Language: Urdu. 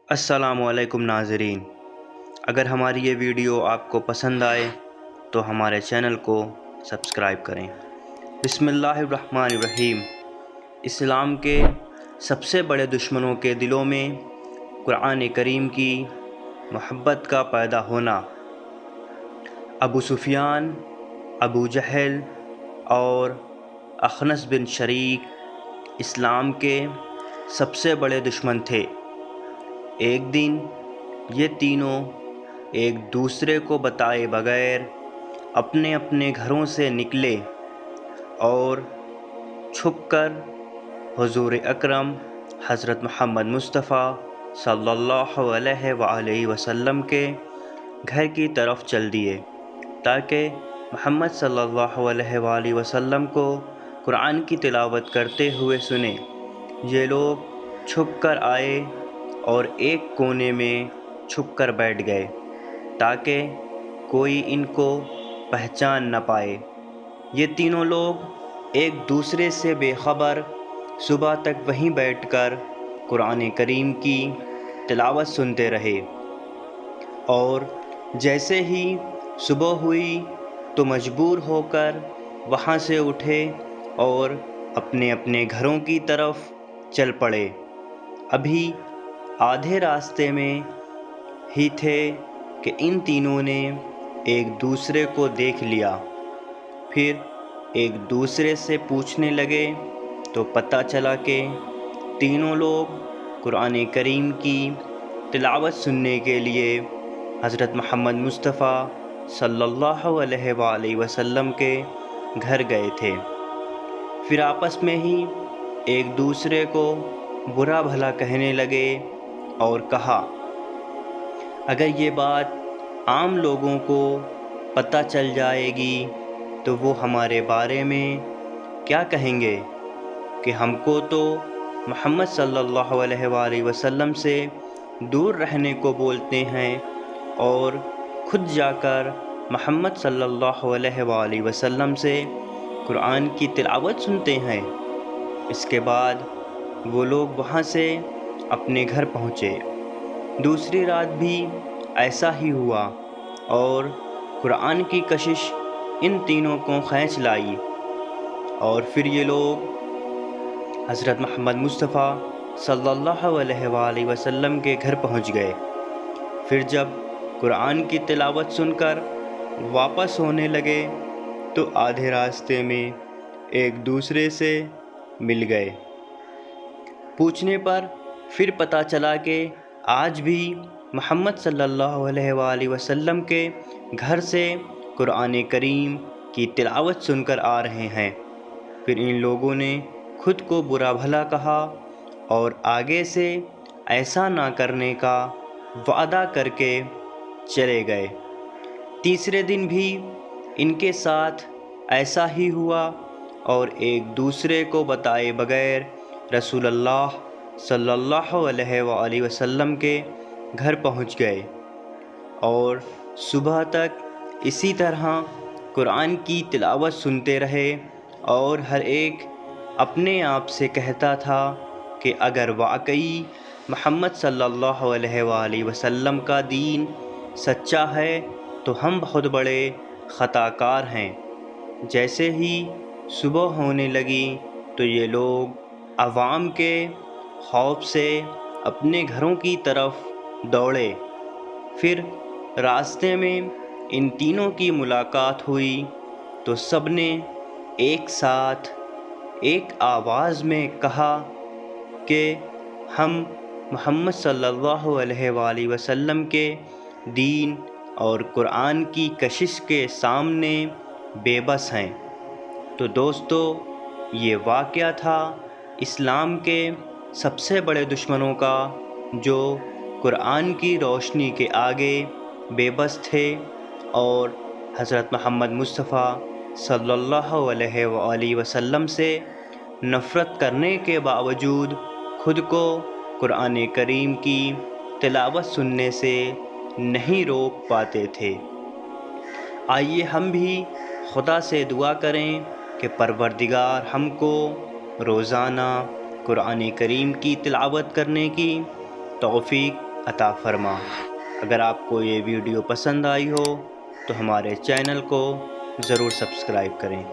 السلام علیکم ناظرین، اگر ہماری یہ ویڈیو آپ کو پسند آئے تو ہمارے چینل کو سبسکرائب کریں۔ بسم اللہ الرحمن الرحیم۔ اسلام کے سب سے بڑے دشمنوں کے دلوں میں قرآن کریم کی محبت کا پیدا ہونا۔ ابو سفیان، ابو جہل اور اخنس بن شریک اسلام کے سب سے بڑے دشمن تھے۔ ایک دن یہ تینوں ایک دوسرے کو بتائے بغیر اپنے اپنے گھروں سے نکلے اور چھپ کر حضور اکرم حضرت محمد مصطفیٰ صلی اللہ علیہ وآلہ وسلم کے گھر کی طرف چل دیے تاکہ محمد صلی اللہ علیہ وآلہ وسلم کو قرآن کی تلاوت کرتے ہوئے سنیں۔ یہ لوگ چھپ کر آئے اور ایک کونے میں چھپ کر بیٹھ گئے تاکہ کوئی ان کو پہچان نہ پائے۔ یہ تینوں لوگ ایک دوسرے سے بے خبر صبح تک وہیں بیٹھ کر قرآن کریم کی تلاوت سنتے رہے، اور جیسے ہی صبح ہوئی تو مجبور ہو کر وہاں سے اٹھے اور اپنے اپنے گھروں کی طرف چل پڑے۔ ابھی آدھے راستے میں ہی تھے کہ ان تینوں نے ایک دوسرے کو دیکھ لیا۔ پھر ایک دوسرے سے پوچھنے لگے تو پتہ چلا کہ تینوں لوگ قرآن کریم کی تلاوت سننے کے لیے حضرت محمد مصطفیٰ صلی اللہ علیہ وآلہ وسلم کے گھر گئے تھے۔ پھر آپس میں ہی ایک دوسرے کو برا بھلا کہنے لگے اور کہا، اگر یہ بات عام لوگوں کو پتہ چل جائے گی تو وہ ہمارے بارے میں کیا کہیں گے کہ ہم کو تو محمد صلی اللہ علیہ وآلہ وسلم سے دور رہنے کو بولتے ہیں اور خود جا کر محمد صلی اللہ علیہ وآلہ وسلم سے قرآن کی تلاوت سنتے ہیں۔ اس کے بعد وہ لوگ وہاں سے اپنے گھر پہنچے۔ دوسری رات بھی ایسا ہی ہوا اور قرآن کی کشش ان تینوں کو کھینچ لائی، اور پھر یہ لوگ حضرت محمد مصطفیٰ صلی اللہ علیہ وآلہ وسلم کے گھر پہنچ گئے۔ پھر جب قرآن کی تلاوت سن کر واپس ہونے لگے تو آدھے راستے میں ایک دوسرے سے مل گئے۔ پوچھنے پر پھر پتہ چلا کہ آج بھی محمد صلی اللہ علیہ وآلہ وسلم کے گھر سے قرآن کریم کی تلاوت سن کر آ رہے ہیں۔ پھر ان لوگوں نے خود کو برا بھلا کہا اور آگے سے ایسا نہ کرنے کا وعدہ کر کے چلے گئے۔ تیسرے دن بھی ان کے ساتھ ایسا ہی ہوا اور ایک دوسرے کو بتائے بغیر رسول اللہ صلی اللہ علیہ وآلہ وسلم کے گھر پہنچ گئے، اور صبح تک اسی طرح قرآن کی تلاوت سنتے رہے، اور ہر ایک اپنے آپ سے کہتا تھا کہ اگر واقعی محمد صلی اللہ علیہ وآلہ وسلم کا دین سچا ہے تو ہم بہت بڑے خطا کار ہیں۔ جیسے ہی صبح ہونے لگی تو یہ لوگ عوام کے خوف سے اپنے گھروں کی طرف دوڑے۔ پھر راستے میں ان تینوں کی ملاقات ہوئی تو سب نے ایک ساتھ ایک آواز میں کہا کہ ہم محمد صلی اللہ علیہ وآلہ وسلم کے دین اور قرآن کی کشش کے سامنے بے بس ہیں۔ تو دوستو، یہ واقعہ تھا اسلام کے سب سے بڑے دشمنوں کا، جو قرآن کی روشنی کے آگے بے بس تھے اور حضرت محمد مصطفیٰ صلی اللہ علیہ وآلہ وسلم سے نفرت کرنے کے باوجود خود کو قرآن کریم کی تلاوت سننے سے نہیں روک پاتے تھے۔ آئیے ہم بھی خدا سے دعا کریں کہ پروردگار ہم کو روزانہ قرآن کریم کی تلاوت کرنے کی توفیق عطا فرما۔ اگر آپ کو یہ ویڈیو پسند آئی ہو تو ہمارے چینل کو ضرور سبسکرائب کریں۔